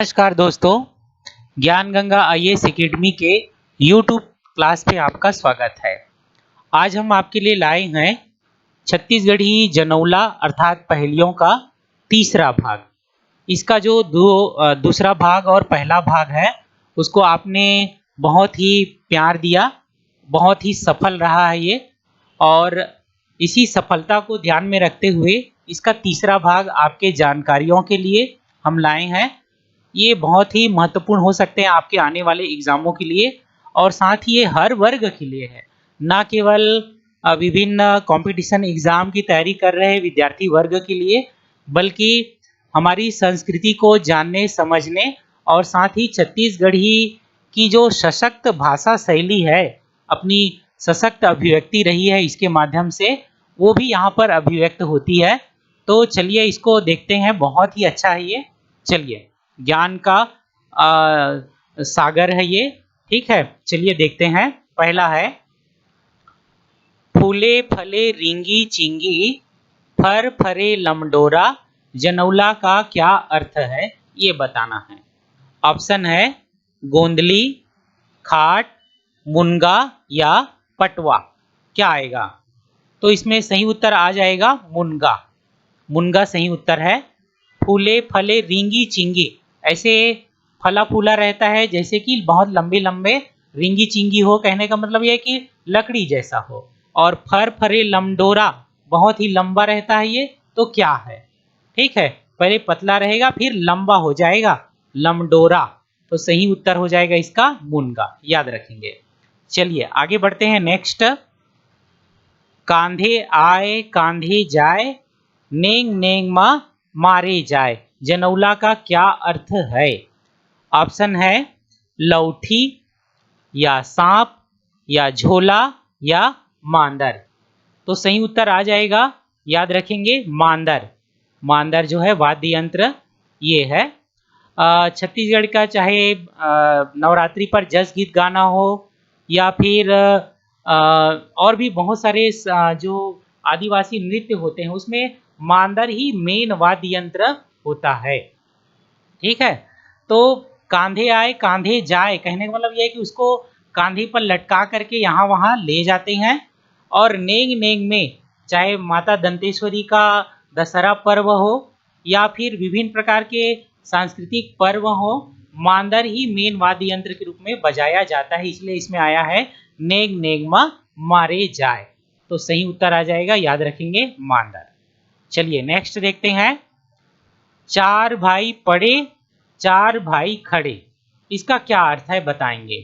नमस्कार दोस्तों, ज्ञान गंगा आईएएस एकेडमी के यूट्यूब क्लास पे आपका स्वागत है। आज हम आपके लिए लाए हैं छत्तीसगढ़ी जनौला अर्थात पहेलियों का तीसरा भाग। इसका जो दूसरा भाग और पहला भाग है उसको आपने बहुत ही प्यार दिया, बहुत ही सफल रहा है ये। और इसी सफलता को ध्यान में रखते हुए इसका तीसरा भाग आपके जानकारियों के लिए हम लाए हैं। ये बहुत ही महत्वपूर्ण हो सकते हैं आपके आने वाले एग्जामों के लिए, और साथ ही ये हर वर्ग के लिए है, ना केवल विभिन्न कंपटीशन एग्जाम की तैयारी कर रहे विद्यार्थी वर्ग के लिए, बल्कि हमारी संस्कृति को जानने समझने और साथ ही छत्तीसगढ़ी की जो सशक्त भाषा शैली है, अपनी सशक्त अभिव्यक्ति रही है, इसके माध्यम से वो भी यहाँ पर अभिव्यक्त होती है। तो चलिए इसको देखते हैं, बहुत ही अच्छा है ये। चलिए, ज्ञान का सागर है ये, ठीक है। चलिए देखते हैं। पहला है, फूले फले रिंगी चिंगी, फर फरे लमडोरा, जनौला का क्या अर्थ है, ये बताना है। ऑप्शन है गोंदली, खाट, मुनगा या पटवा। क्या आएगा? तो इसमें सही उत्तर आ जाएगा मुनगा। मुनगा सही उत्तर है। फूले फले रिंगी चिंगी, ऐसे फला फूला रहता है जैसे कि बहुत लंबे लंबे, रिंगी चिंगी हो कहने का मतलब यह है कि लकड़ी जैसा हो। और फर फरे लमडोरा, बहुत ही लंबा रहता है ये। तो क्या है? ठीक है, पहले पतला रहेगा फिर लंबा हो जाएगा, लमडोरा। तो सही उत्तर हो जाएगा इसका मुनगा, याद रखेंगे। चलिए आगे बढ़ते हैं। नेक्स्ट, कांधे आए कांधे जाए, नेंग नेंग मा मारे जाए, जनौला का क्या अर्थ है? ऑप्शन है लौठी या सांप या झोला या मांदर। तो सही उत्तर आ जाएगा, याद रखेंगे, मांदर। मांदर जो है वाद्य यंत्र ये है। छत्तीसगढ़ का चाहे नवरात्रि पर जस गीत गाना हो या फिर और भी बहुत सारे जो आदिवासी नृत्य होते हैं उसमें मांदर ही मेन वाद्य यंत्र होता है। ठीक है, तो कांधे आए कांधे जाए कहने का मतलब यह है कि उसको कांधे पर लटका करके यहाँ वहाँ ले जाते हैं। और नेंग नेंग में, चाहे माता दंतेश्वरी का दशहरा पर्व हो या फिर विभिन्न प्रकार के सांस्कृतिक पर्व हो, मांदर ही मेन वाद्य यंत्र के रूप में बजाया जाता है, इसलिए इसमें आया है नेंग नेंग मा मारे जाए। तो सही उत्तर आ जाएगा, याद रखेंगे, मांदर। चलिए नेक्स्ट देखते हैं। चार भाई पढ़े चार भाई खड़े, इसका क्या अर्थ है बताएंगे।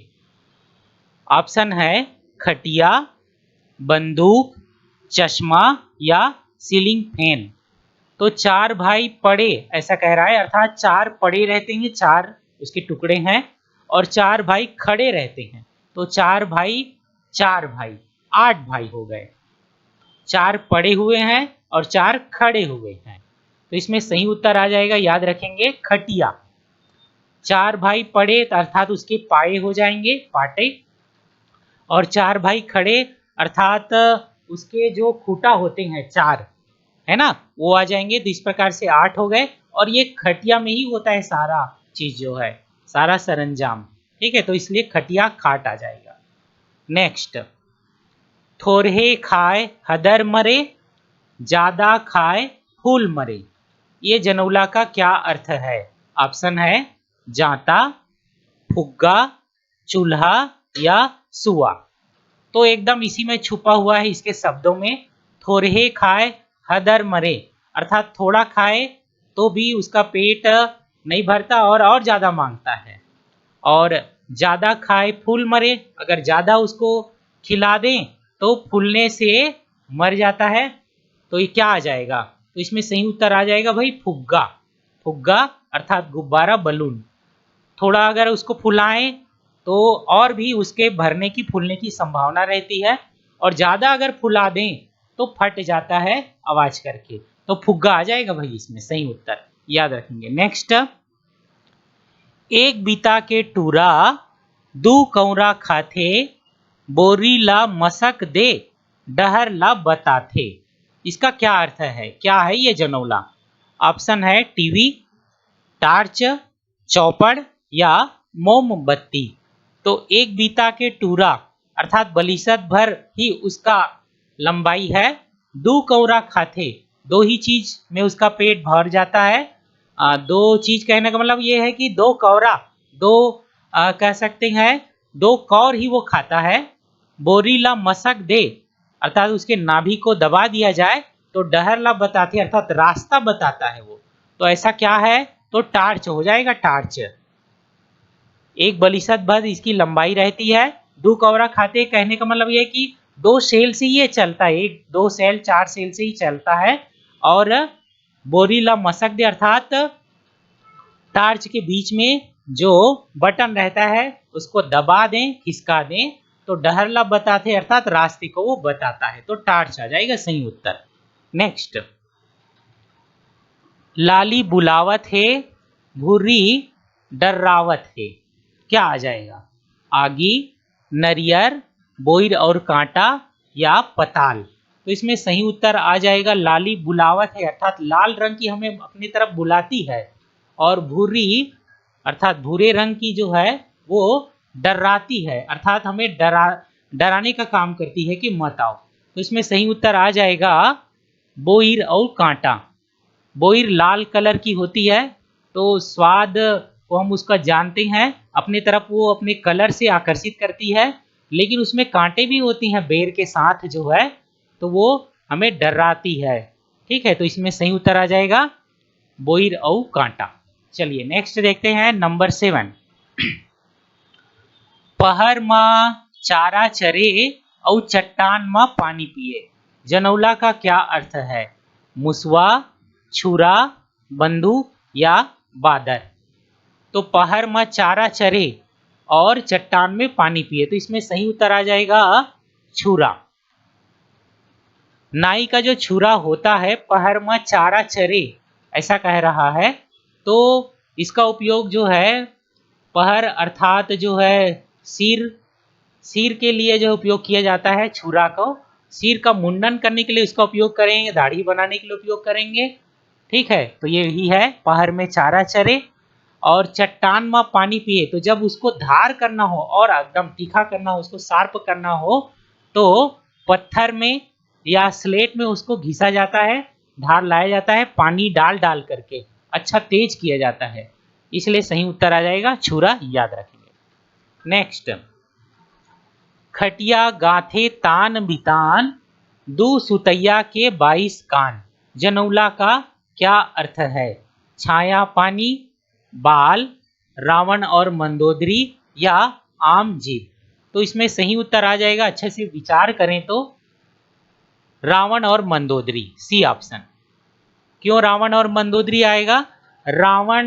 ऑप्शन है खटिया, बंदूक, चश्मा या सीलिंग फैन। तो चार भाई पड़े ऐसा कह रहा है, अर्थात चार पड़े रहते हैं, चार उसके टुकड़े हैं, और चार भाई खड़े रहते हैं। तो चार भाई, आठ भाई हो गए। चार पड़े हुए हैं और चार खड़े हुए हैं, तो इसमें सही उत्तर आ जाएगा, याद रखेंगे, खटिया। चार भाई पड़े अर्थात उसके पाए हो जाएंगे, पाटे। और चार भाई खड़े अर्थात उसके जो खूटा होते हैं चार, है ना, वो आ जाएंगे। तो इस प्रकार से आठ हो गए, और ये खटिया में ही होता है सारा चीज जो है, सारा सरंजाम। ठीक है, तो इसलिए खटिया खाट आ जाएगा। नेक्स्ट, थोरहे खाए हदर मरे, ज्यादा खाए फूल मरे, ये जनौला का क्या अर्थ है? ऑप्शन है जांता, फुग्गा, चूल्हा या सुआ। तो एकदम इसी में छुपा हुआ है इसके शब्दों में। थोरहे खाए हदर मरे, अर्थात थोड़ा खाए तो भी उसका पेट नहीं भरता और ज्यादा मांगता है। और ज्यादा खाए फूल मरे, अगर ज्यादा उसको खिला दें तो फूलने से मर जाता है। तो ये क्या आ जाएगा? तो इसमें सही उत्तर आ जाएगा भाई फुग्गा। फुग्गा अर्थात गुब्बारा, बलून। थोड़ा अगर उसको फुलाएं तो और भी उसके भरने की, फूलने की संभावना रहती है, और ज्यादा अगर फुला दें तो फट जाता है आवाज करके। तो फुग्गा आ जाएगा भाई इसमें सही उत्तर, याद रखेंगे। नेक्स्ट, एक बीता के टूरा, दू कौरा खाथे, बोरी ला मसक दे, डहर ला बताथे, इसका क्या अर्थ है? क्या है ये जनौला? ऑप्शन है टीवी, टार्च, चौपड़ या मोमबत्ती। तो एक बीता के टूरा अर्थात बलिसत भर ही उसका लंबाई है। दो कौरा खाते, दो ही चीज में उसका पेट भर जाता है। दो चीज कहने का मतलब ये है कि दो कौरा, दो कह सकते हैं दो कौर ही वो खाता है। बोरीला मसक दे अर्थात उसके नाभि को दबा दिया जाए तो डहरला बताते अर्थात रास्ता बताता है वो। तो ऐसा क्या है, तो टार्च हो जाएगा, टार्च। एक बलिसत भर इसकी लंबाई रहती है। दो कौरा खाते कहने का मतलब ये कि दो सेल से ये चलता है, एक दो सेल चार सेल से ही चलता है। और बोरीला मसक दे अर्थात टार्च के बीच में जो बटन रहता है उसको दबा दें, खिसका दें तो डहरला बताते अर्थात रास्ते को वो बताता है। तो टार्च आ जाएगा सही उत्तर। नेक्स्ट, लाली बुलावत है, भूरी डर्रावत है, क्या आ जाएगा? आगी, नरियर, बोइर और कांटा या पताल। तो इसमें सही उत्तर आ जाएगा लाली बुलावत है अर्थात लाल रंग की हमें अपनी तरफ बुलाती है, और भूरी अर्थात भूरे रंग की जो है वो डराती है अर्थात हमें डराने का काम करती है कि मत आओ। तो इसमें सही उत्तर आ जाएगा बोइर और कांटा। बोइर लाल कलर की होती है तो स्वाद को हम उसका जानते हैं, अपनी तरफ वो अपने कलर से आकर्षित करती है, लेकिन उसमें कांटे भी होती हैं बेर के साथ जो है, तो वो हमें डराती है। ठीक है, तो इसमें सही उत्तर आ जाएगा बोइर और कांटा। चलिए नेक्स्ट देखते हैं नंबर 7। पहर में चारा चरे और चट्टान में पानी पिए, जनौला का क्या अर्थ है? मुसवा, छुरा, बंदूक या बादर। तो पहर में चारा चरे और चट्टान में पानी पिए, तो इसमें सही उत्तर आ जाएगा छुरा। नाई का जो छुरा होता है पहर में चारा चरे ऐसा कह रहा है, तो इसका उपयोग जो है पहर अर्थात जो है सिर के लिए जो उपयोग किया जाता है छुरा को, सिर का मुंडन करने के लिए उसका उपयोग करेंगे, दाढ़ी बनाने के लिए उपयोग करेंगे। ठीक है, तो ये ही है पहर में चारा चरे और चट्टान में पानी पिए। तो जब उसको धार करना हो और एकदम तीखा करना हो, उसको शार्प करना हो, तो पत्थर में या स्लेट में उसको घिसा जाता है, धार लाया जाता है, पानी डाल डाल करके अच्छा तेज किया जाता है। इसलिए सही उत्तर आ जाएगा छुरा, याद रखेंगे। नेक्स्ट, खटिया गाथे तान बितान, दू सुतैया के 22 कान, जनौला का क्या अर्थ है? छाया पानी, बाल, रावण और मंदोदरी या आम जीव। तो इसमें सही उत्तर आ जाएगा, अच्छे से विचार करें तो रावण और मंदोदरी, सी ऑप्शन। क्यों रावण और मंदोदरी आएगा? रावण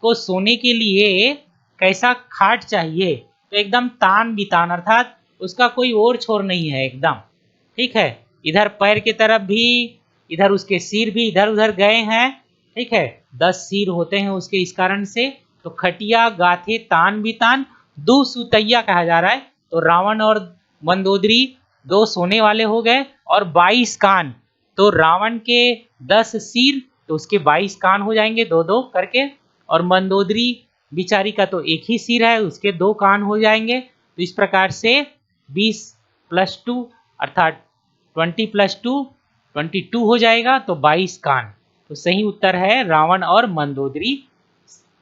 को सोने के लिए कैसा खाट चाहिए? तो एकदम तान बितान अर्थात उसका कोई और छोर नहीं है एकदम। ठीक है, इधर पैर की तरफ भी, इधर उसके सिर भी इधर उधर गए हैं। ठीक है, 10 सिर होते हैं उसके, इस कारण से तो खटिया गाथे तान बितान, दो सुतैया कहा जा रहा है। तो रावण और मंदोदरी दो सोने वाले हो गए, और 22 कान, तो रावण के 10 सिर तो उसके 22 कान हो जाएंगे, दो दो करके। और मंदोदरी बिचारी का तो एक ही सिर है, उसके 2 कान हो जाएंगे। तो इस प्रकार से 20 + 2 अर्थात 20 + 2 22 हो जाएगा, तो 22 कान। तो सही उत्तर है रावण और मंदोदरी।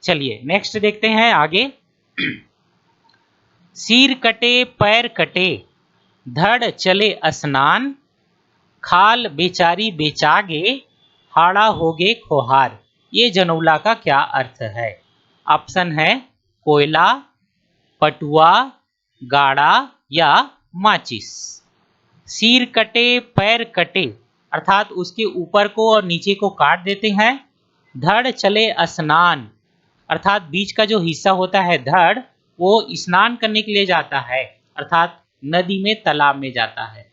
चलिए नेक्स्ट देखते हैं आगे। सिर कटे पैर कटे, धड़ चले स्नान, खाल बेचारी बेचागे, हाड़ा होगे खोहार, ये जनौला का क्या अर्थ है? ऑप्शन है कोयला, पटुआ, गाड़ा या माचिस। सिर कटे पैर कटे अर्थात उसके ऊपर को और नीचे को काट देते हैं। धड़ चले स्नान अर्थात बीच का जो हिस्सा होता है धड़, वो स्नान करने के लिए जाता है अर्थात नदी में तालाब में जाता है।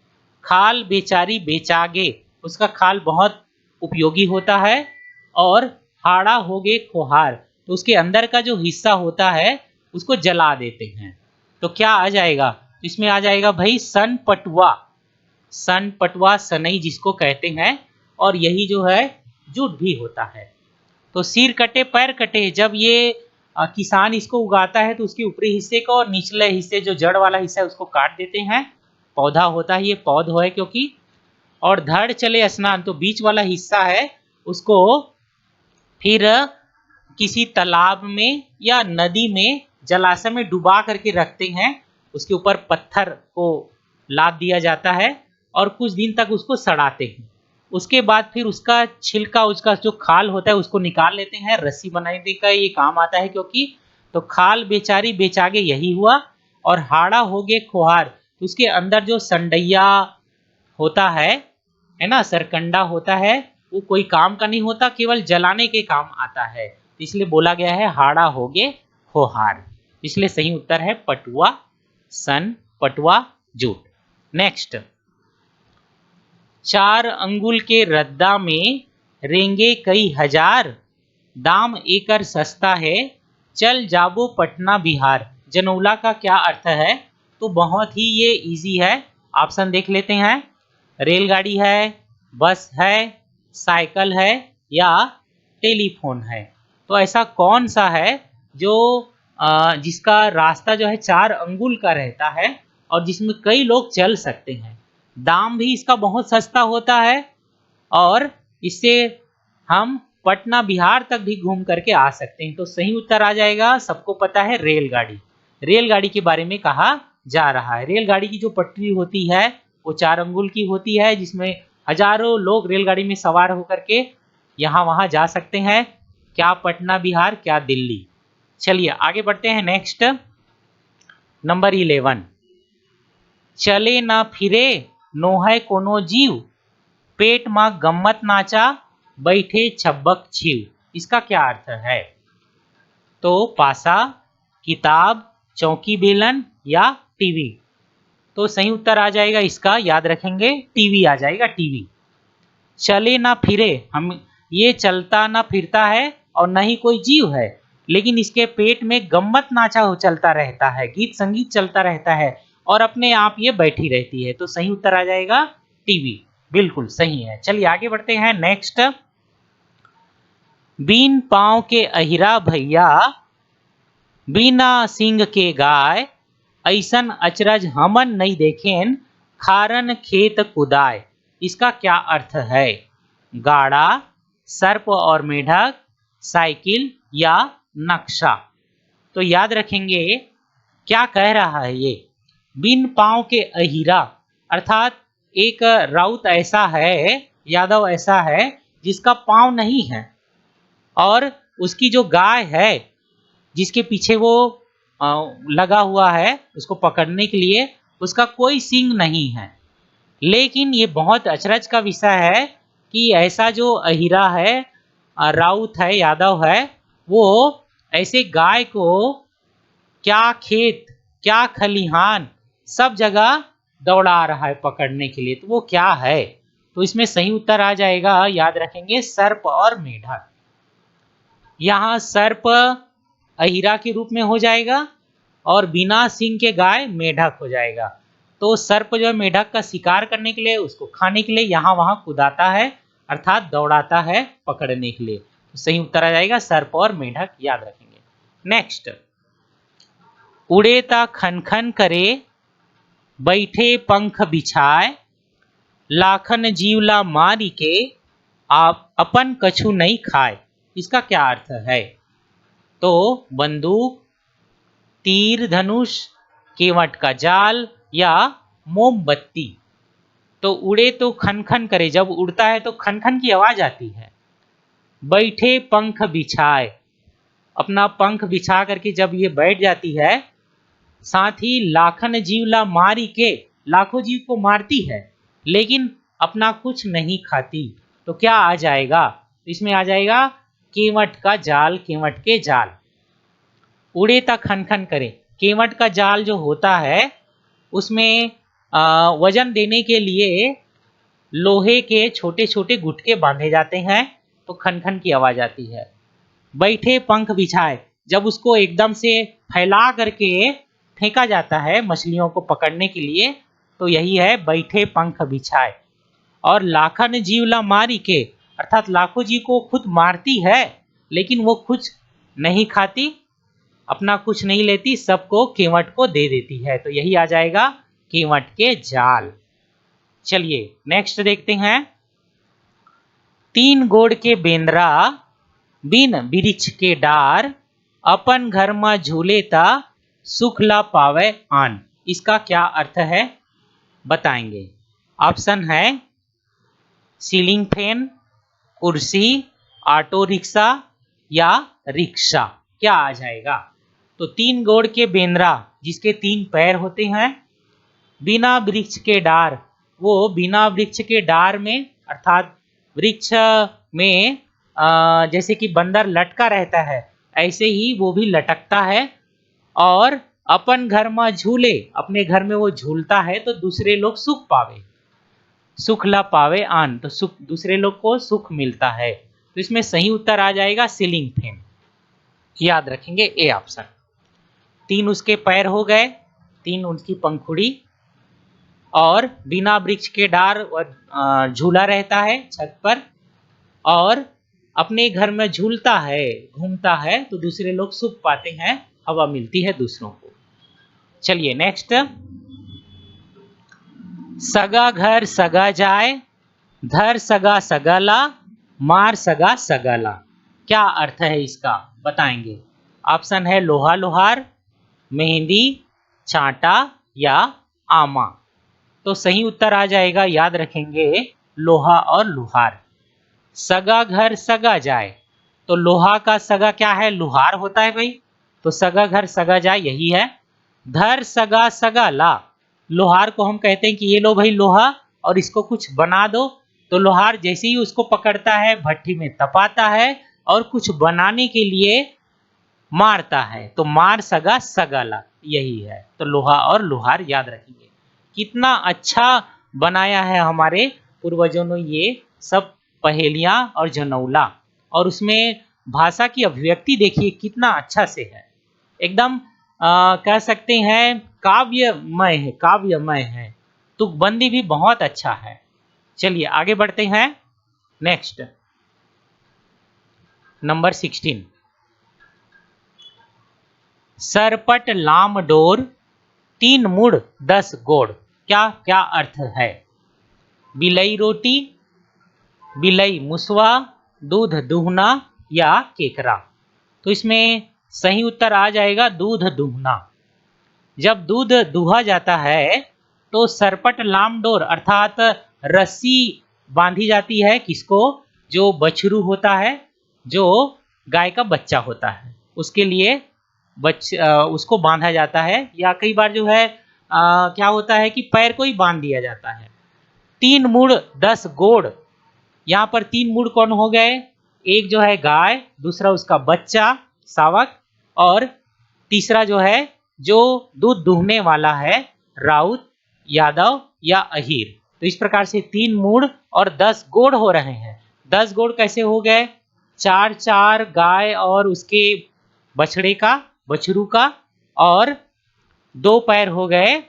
खाल बेचारी बेचागे, उसका खाल बहुत उपयोगी होता है। और हाड़ा होगे खोहार, तो उसके अंदर का जो हिस्सा होता है उसको जला देते हैं। तो क्या आ जाएगा? इसमें आ जाएगा भाई सन पटुआ। सन पटुआ सनई जिसको कहते हैं, और यही जो है जुट भी होता है। तो सिर कटे पैर कटे, जब ये किसान इसको उगाता है तो उसके ऊपरी हिस्से को और निचले हिस्से जो जड़ वाला हिस्सा है उसको काट देते हैं। पौधा होता है, ये पौध है क्योंकि। और धड़ चले स्नान, तो बीच वाला हिस्सा है उसको फिर किसी तालाब में या नदी में जलाशय में डुबा करके रखते हैं। उसके ऊपर पत्थर को लाद दिया जाता है और कुछ दिन तक उसको सड़ाते हैं। उसके बाद फिर उसका छिलका, उसका जो खाल होता है उसको निकाल लेते हैं। रस्सी बनाने का ये काम आता है क्योंकि। तो खाल बेचारी बेचागे यही हुआ। और हाड़ा हो गए खोहार, तो उसके अंदर जो संडैया होता है ना, सरकंडा होता है, वो कोई काम का नहीं होता, केवल जलाने के काम आता है। इसलिए बोला गया है हाड़ा हो गए खोहार। इसलिए सही उत्तर है पटुआ सन, पटुआ जूट। नेक्स्ट, 4 अंगुल के रद्दा में रेंगे कई हजार, दाम एकर सस्ता है, चल जाबो पटना बिहार। जनौला का क्या अर्थ है? तो बहुत ही ये इजी है। ऑप्शन देख लेते हैं। रेलगाड़ी है, बस है, साइकिल है या टेलीफोन है। तो ऐसा कौन सा है जो जिसका रास्ता जो है 4 अंगुल का रहता है और जिसमें कई लोग चल सकते हैं, दाम भी इसका बहुत सस्ता होता है और इससे हम पटना बिहार तक भी घूम करके आ सकते हैं। तो सही उत्तर आ जाएगा, सबको पता है, रेलगाड़ी। रेलगाड़ी के बारे में कहा जा रहा है। रेलगाड़ी की जो पटरी होती है वो 4 अंगुल की होती है, जिसमें हजारों लोग रेलगाड़ी में सवार होकर के यहाँ वहाँ जा सकते हैं। क्या पटना बिहार, क्या दिल्ली। चलिए आगे बढ़ते हैं। नेक्स्ट, नंबर 11, चले ना फिरे नोहै कोनो जीव, पेट माँ गम्मत नाचा, बैठे छब्बक छिव। इसका क्या अर्थ है? तो पासा, किताब, चौकी बेलन या टीवी। तो सही उत्तर आ जाएगा इसका, याद रखेंगे, टीवी आ जाएगा, टीवी। चले ना फिरे, हम ये चलता ना फिरता है और न ही कोई जीव है, लेकिन इसके पेट में गम्मत नाचा हो चलता रहता है, गीत संगीत चलता रहता है और अपने आप ये बैठी रहती है। तो सही उत्तर आ जाएगा टीवी, बिल्कुल सही है। चलिए आगे बढ़ते हैं। नेक्स्ट, बीन पांव के अहिरा भैया, बिना सिंग के गाय, ऐसन अचरज हमन नहीं देखेन, खारन खेत कुदाय। इसका क्या अर्थ है? गाड़ा, सर्प और मेढक, साइकिल या नक्शा। तो याद रखेंगे क्या कह रहा है ये। बिन पांव के अहिरा अर्थात एक राउत ऐसा है, यादव ऐसा है जिसका पांव नहीं है और उसकी जो गाय है जिसके पीछे वो लगा हुआ है उसको पकड़ने के लिए, उसका कोई सींग नहीं है। लेकिन ये बहुत अचरज का विषय है कि ऐसा जो अहिरा है, राउत है, यादव है, वो ऐसे गाय को क्या खेत, क्या खलिहान, सब जगह दौड़ा रहा है पकड़ने के लिए। तो वो क्या है? तो इसमें सही उत्तर आ जाएगा, याद रखेंगे, सर्प और मेढक। यहाँ सर्प अहिरा के रूप में हो जाएगा और बिना सींग के गाय मेढक हो जाएगा। तो सर्प जो है मेढक का शिकार करने के लिए, उसको खाने के लिए यहाँ वहाँ कुदाता है, अर्थात दौड़ाता है पकड़ने के लिए। तो सही उत्तर आ जाएगा सर्प और मेढक, याद रखेंगे। नेक्स्ट, उड़े ता खन खन करे, बैठे पंख बिछाए, लाखन जीवला मारी के, आप अपन कछु नहीं खाए। इसका क्या अर्थ है? तो बंदूक, तीर धनुष, केवट का जाल या मोमबत्ती। तो उड़े तो खन खन करे, जब उड़ता है तो खन खन की आवाज आती है। बैठे पंख बिछाए, अपना पंख बिछा करके जब ये बैठ जाती है, साथ ही लाखन जीवला मारी के, लाखों जीव को मारती है लेकिन अपना कुछ नहीं खाती। तो क्या आ जाएगा? इसमें आ जाएगा केवट का जाल, केवट के जाल। उड़े ता खन खन करे, केवट का जाल जो होता है उसमें वजन देने के लिए लोहे के छोटे छोटे गुटके बांधे जाते हैं, तो खन खन की आवाज आती है। बैठे पंख बिछाए, जब उसको एकदम से फैला करके फेंका जाता है मछलियों को पकड़ने के लिए, तो यही है बैठे पंख बिछाए। और लाखन जीवला मारी के, अर्थात लाखों जीव को खुद मारती है लेकिन वो कुछ नहीं खाती, अपना कुछ नहीं लेती, सबको केवट को दे देती है। तो यही आ जाएगा केवट के जाल। चलिए नेक्स्ट देखते हैं। तीन गोड़ के बेंद्रा बिन वृक्ष के डार, अपन घर में झूले ता सुख ला पावे आन। इसका क्या अर्थ है बताएंगे। ऑप्शन है सीलिंग फैन, कुर्सी, ऑटो रिक्शा या रिक्शा। क्या आ जाएगा? तो तीन गोड़ के बेंद्रा जिसके तीन पैर होते हैं, बिना वृक्ष के डार, वो बिना वृक्ष के डार में अर्थात वृक्ष में जैसे कि बंदर लटका रहता है ऐसे ही वो भी लटकता है। और अपन घर में झूले, अपने घर में वो झूलता है तो दूसरे लोग सुख पावे, सुख ला पावे आन, तो सुख दूसरे लोग को सुख मिलता है। तो इसमें सही उत्तर आ जाएगा सीलिंग फैन। याद रखेंगे ए ऑप्शन। तीन उसके पैर हो गए, तीन उनकी पंखुड़ी, और बिना वृक्ष के डार झूला रहता है छत पर, और अपने घर में झूलता है, घूमता है, तो दूसरे लोग सुख पाते हैं, हवा मिलती है दूसरों को। चलिए नेक्स्ट। सगा घर सगा जाए, धर सगा सगाला, मार सगा सगाला। क्या अर्थ है इसका बताएंगे। ऑप्शन है लोहा लोहार, मेहंदी, चांटा या आमा। तो सही उत्तर आ जाएगा, याद रखेंगे, लोहा और लुहार। सगा घर सगा जाए, तो लोहा का सगा क्या है? लुहार होता है भाई, तो सगा घर सगा जाए यही है। धर सगा सगा ला, लोहार को हम कहते हैं कि ये लो भाई लोहा और इसको कुछ बना दो, तो लोहार जैसे ही उसको पकड़ता है भट्टी में तपाता है और कुछ बनाने के लिए मारता है, तो मार सगा सगाला यही है। तो लोहा और लोहार याद रखेंगे। कितना अच्छा बनाया है हमारे पूर्वजों ने ये सब पहेलियां और जनौला, और उसमें भाषा की अभिव्यक्ति देखिए कितना अच्छा से है, एकदम कह सकते हैं काव्यमय है, काव्यमय है। तुकबंदी भी बहुत अच्छा है। चलिए आगे बढ़ते हैं। Next number 16। सरपट लाम डोर, तीन मुड़ 10 गोड़। क्या क्या अर्थ है? बिलई रोटी, बिलई मुसवा, दूध दूहना या केकरा। तो इसमें सही उत्तर आ जाएगा दूध दूहना। जब दूध दूहा जाता है तो सरपट लाम डोर अर्थात रस्सी बांधी जाती है, किसको? जो बछरू होता है, जो गाय का बच्चा होता है, उसके लिए उसको बांधा जाता है। या कई बार जो है क्या होता है कि पैर को ही बांध दिया जाता है। तीन मुड़ 10 गोड़, यहाँ पर तीन मुड़ कौन हो गए? एक जो है गाय, दूसरा उसका बच्चा सावक, और तीसरा जो है जो दूध दूहने वाला है राउत, यादव या अहीर। तो इस प्रकार से तीन मुड़ और 10 गोड़ हो रहे हैं। 10 गोड़ कैसे हो गए? चार चार गाय और उसके बछड़े का, बछरू का, और दो पैर हो गए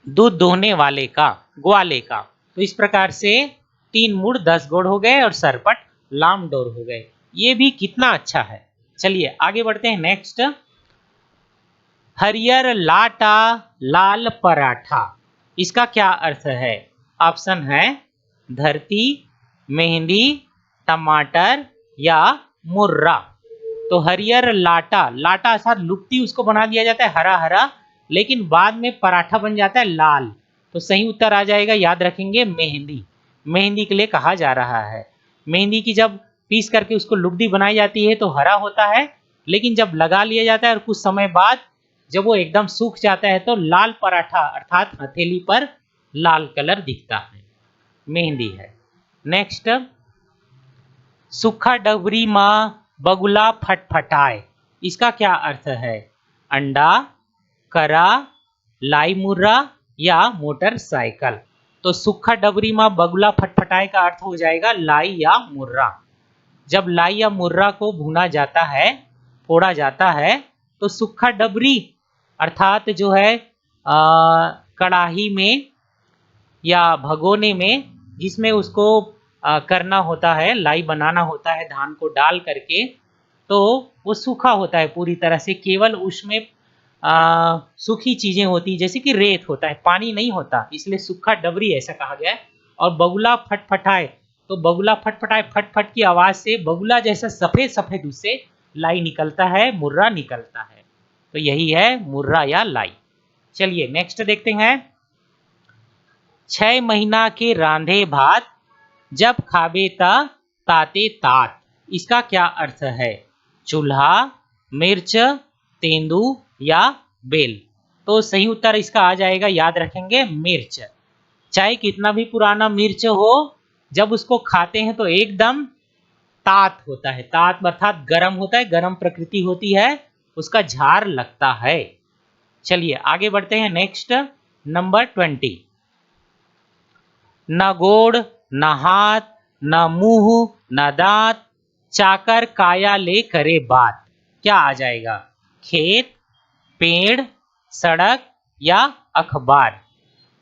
दूध दोहने वाले का, ग्वाले का। तो इस प्रकार से तीन मुड़ 10 गोड़ हो गए और सरपट लाम डोर हो गए। ये भी कितना अच्छा है। चलिए आगे बढ़ते हैं। नेक्स्ट, हरियर लाटा लाल पराठा। इसका क्या अर्थ है? ऑप्शन है धरती, मेहंदी, टमाटर या मुर्रा। तो हरियर लाटा, लाटा अर्थात लुप्ती उसको बना दिया जाता है हरा हरा, लेकिन बाद में पराठा बन जाता है लाल। तो सही उत्तर आ जाएगा, याद रखेंगे, मेहंदी। मेहंदी के लिए कहा जा रहा है। मेहंदी की जब पीस करके उसको लुगदी बनाई जाती है तो हरा होता है, लेकिन जब लगा लिया जाता है और कुछ समय बाद जब वो एकदम सूख जाता है तो लाल पराठा अर्थात हथेली पर लाल कलर दिखता है, मेहंदी है। नेक्स्ट, सूखा डबरी माँ बगुला फटफटाए। इसका क्या अर्थ है? अंडा, करा, लाई मुर्रा या मोटरसाइकिल। तो सूखा डबरी माँ बगुला फटफटाए का अर्थ हो जाएगा लाई या मुर्रा। जब लाई या मुर्रा को भुना जाता है, फोड़ा जाता है, तो सूखा डबरी अर्थात जो है कड़ाही में या भगोने में, जिसमें उसको करना होता है, लाई बनाना होता है धान को डाल करके, तो वो सूखा होता है पूरी तरह से, केवल उसमें सूखी चीजें होती, जैसे कि रेत होता है, पानी नहीं होता, इसलिए सूखा डबरी ऐसा कहा गया है। और बगुला फटफटाए, तो बगुला फटफटाए, फट की आवाज से बगुला जैसा सफेद सफेद उससे लाई निकलता है, मुर्रा निकलता है। तो यही है मुर्रा या लाई। चलिए नेक्स्ट देखते हैं। 6 महीना के रांधे भात, जब खाबे ता ताते तात, इसका क्या अर्थ है? चूल्हा, मिर्च, तेंदू या बेल? तो सही उत्तर इसका आ जाएगा, याद रखेंगे, मिर्च। चाहे कितना भी पुराना मिर्च हो, जब उसको खाते हैं तो एकदम तात होता है, तात अर्थात गर्म होता है, गर्म प्रकृति होती है, उसका झार लगता है। चलिए आगे बढ़ते हैं। Next number 20। न गोड़ न हाथ न मुंह न दांत, चाकर काया ले करे बात, क्या आ जाएगा? खेत, पेड़, सड़क या अखबार?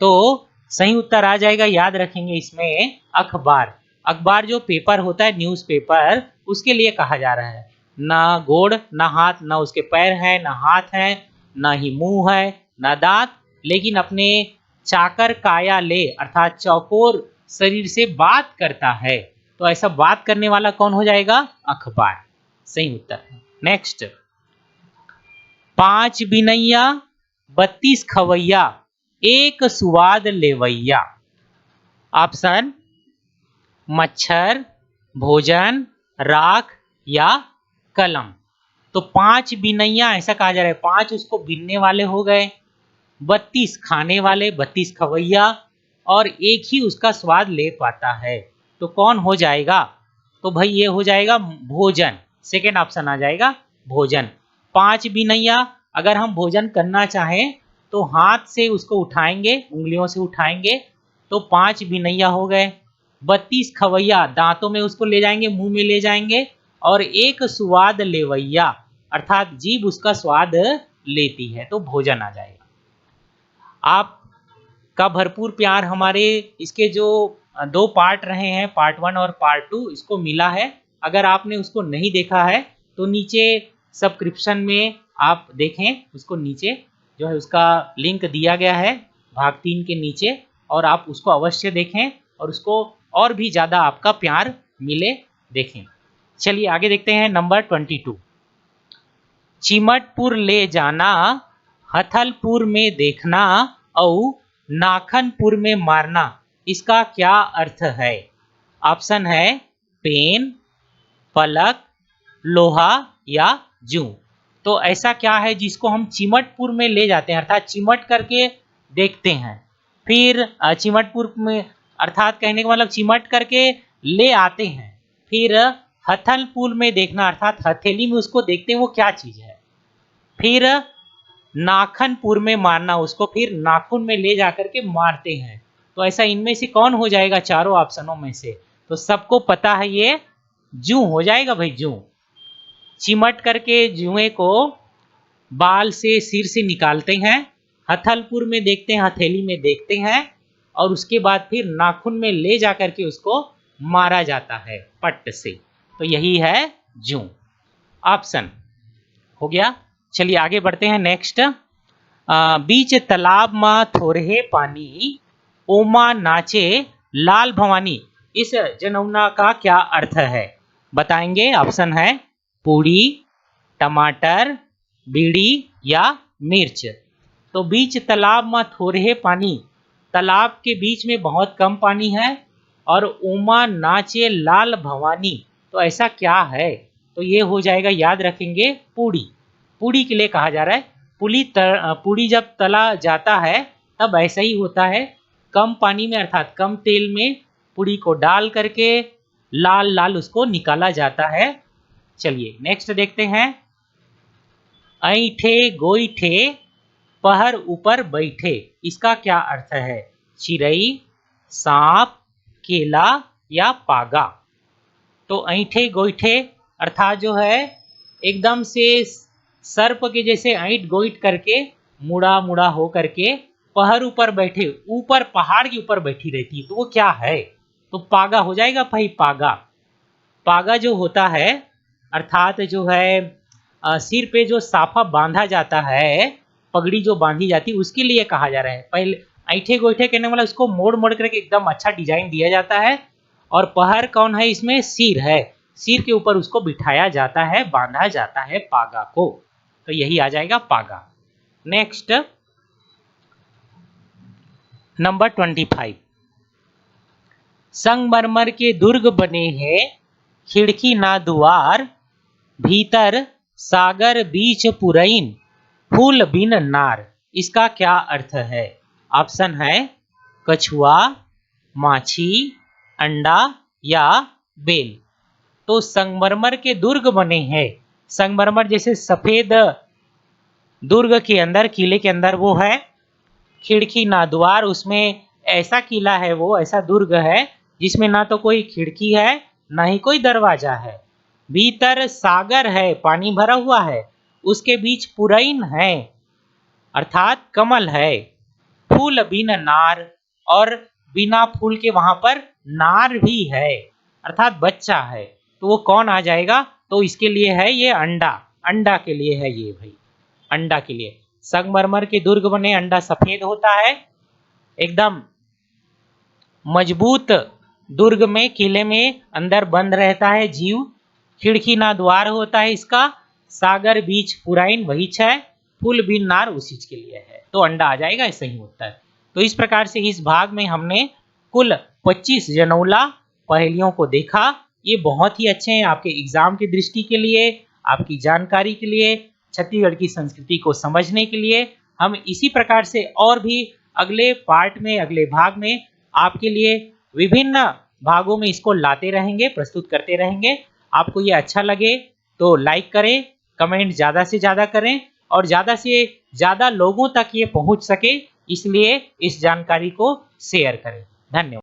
तो सही उत्तर आ जाएगा, याद रखेंगे इसमें, अखबार। अखबार जो पेपर होता है, न्यूज़पेपर, उसके लिए कहा जा रहा है। ना गोड़ ना हाथ, ना उसके पैर हैं, ना हाथ है, ना ही मुंह है, ना दांत, लेकिन अपने चाकर काया ले अर्थात चौकोर शरीर से बात करता है। तो ऐसा बात करने वाला कौन हो जाएगा? अखबार। सही उत्तर है। नेक्स्ट। 5 बिनैया 32 खवैया, एक सुवाद लेवैया। ऑप्शन: मच्छर, भोजन, राख या कलम। तो 5 बिनैया ऐसा कहा जा रहा है, 5 उसको बिनने वाले हो गए, 32 खाने वाले, 32 खवैया, और एक ही उसका स्वाद ले पाता है। तो कौन हो जाएगा? तो भाई ये हो जाएगा भोजन। सेकेंड ऑप्शन आ जाएगा, भोजन। 5 बिनैया, अगर हम भोजन करना चाहें तो हाथ से उसको उठाएंगे, उंगलियों से उठाएंगे, तो 5 बिनैया हो गए। 32 खवैया, दांतों में उसको ले जाएंगे, मुंह में ले जाएंगे, और एक स्वाद लेवैया अर्थात जीभ उसका स्वाद लेती है, तो भोजन आ जाएगा। आपका भरपूर प्यार हमारे इसके जो 2 पार्ट रहे हैं, पार्ट 1 और पार्ट 2, इसको मिला है। अगर आपने उसको नहीं देखा है तो नीचे सब्सक्रिप्शन में आप देखें, उसको नीचे जो है उसका लिंक दिया गया है भाग 3 के नीचे, और आप उसको अवश्य देखें और उसको और भी ज़्यादा आपका प्यार मिले, देखें। चलिए आगे देखते हैं। नंबर 22। चिमटपुर ले जाना, हथलपुर में देखना और नाखनपुर में मारना, इसका क्या अर्थ है? ऑप्शन है पेन, फलक, लोहा या जूं। तो ऐसा क्या है जिसको हम चिमटपुर में ले जाते हैं, अर्थात चिमट करके देखते हैं, फिर चिमटपुर में अर्थात कहने का मतलब चिमट करके ले आते हैं, फिर हथलपुर में देखना अर्थात हथेली में उसको देखते हैं वो क्या चीज है, फिर नाखनपुर में मारना, उसको फिर नाखून में ले जाकर के मारते हैं। तो ऐसा इनमें से कौन हो जाएगा चारों ऑप्शनों में से? तो सबको पता है ये जूं हो जाएगा भाई, जूं। चिमट करके जुए को बाल से, सिर से निकालते हैं, हथलपुर में देखते हैं, हथेली में देखते हैं, और उसके बाद फिर नाखून में ले जाकर के उसको मारा जाता है पट्ट से। तो यही है जूं, ऑप्शन हो गया। चलिए आगे बढ़ते हैं। नेक्स्ट। बीच तालाब में थोरहे पानी, ओमा नाचे लाल भवानी, इस जनौना का क्या अर्थ है? बताएंगे। ऑप्शन है पूड़ी, टमाटर, बीड़ी या मिर्च। तो बीच तालाब में थोरहे पानी, तालाब के बीच में बहुत कम पानी है, और ओमा नाचे लाल भवानी, तो ऐसा क्या है? तो ये हो जाएगा, याद रखेंगे, पूड़ी। पूड़ी के लिए कहा जा रहा है। पूड़ी जब तला जाता है तब ऐसा ही होता है, कम पानी में अर्थात कम तेल में पूड़ी को डाल करके लाल लाल उसको निकाला जाता है। चलिए नेक्स्ट देखते हैं। ऐठे गोईठे पहर ऊपर बैठे, इसका क्या अर्थ है? चिड़ई, सांप, केला या पागा? तो ऐठे गोईठे अर्थात जो है एकदम से सर्प के जैसे ऐंठ गोईठ करके मुड़ा मुड़ा हो करके पहर ऊपर बैठे, ऊपर पहाड़ के ऊपर बैठी रहती है, तो वो क्या है? तो पागा हो जाएगा भाई, पागा। पागा जो होता है अर्थात जो है सिर पे जो साफा बांधा जाता है, पगड़ी जो बांधी जाती है उसके लिए कहा जा रहा है। पहले ऐठे गोइठे कहने वाला उसको मोड़ मोड़ करके एकदम अच्छा डिजाइन दिया जाता है। और पहर कौन है इसमें? सिर है। सिर के ऊपर उसको बिठाया जाता है, बांधा जाता है पागा को। तो यही आ जाएगा पागा। Next number 25। संगमरमर के दुर्ग बने हैं, खिड़की ना द्वार, भीतर सागर बीच पुरैन, फूल बिन नार। इसका क्या अर्थ है? ऑप्शन है कछुआ, माछी, अंडा या बेल। तो संगमरमर के दुर्ग बने हैं, संगमरमर जैसे सफेद दुर्ग के अंदर, किले के अंदर वो है। खिड़की ना द्वार, उसमें ऐसा किला है, वो ऐसा दुर्ग है जिसमें ना तो कोई खिड़की है ना ही कोई दरवाजा है। भीतर सागर है, पानी भरा हुआ है, उसके बीच पुरैन है अर्थात कमल है, फूल बिन नार, और बिना फूल के वहां पर नार भी है अर्थात बच्चा है। तो वो कौन आ जाएगा? तो इसके लिए है ये अंडा, अंडा के लिए है ये भाई, अंडा के लिए। संगमरमर के दुर्ग बने, अंडा सफेद होता है, एकदम मजबूत दुर्ग में, किले में अंदर बंद रहता है जीव। खिड़की ना द्वार होता है इसका, सागर बीच पुरैन वही है, फूल बिन नार उसी के लिए है। तो अंडा आ जाएगा, ऐसा ही होता है। तो इस प्रकार से इस भाग में हमने कुल 25 जनौला पहेलियों को देखा। ये बहुत ही अच्छे हैं आपके एग्जाम की दृष्टि के लिए, आपकी जानकारी के लिए, छत्तीसगढ़ की संस्कृति को समझने के लिए। हम इसी प्रकार से और भी अगले पार्ट में, अगले भाग में आपके लिए विभिन्न भागों में इसको लाते रहेंगे, प्रस्तुत करते रहेंगे। आपको ये अच्छा लगे तो लाइक करें, कमेंट ज़्यादा से ज़्यादा करें, और ज़्यादा से ज़्यादा लोगों तक ये पहुंच सके इसलिए इस जानकारी को शेयर करें। धन्यवाद।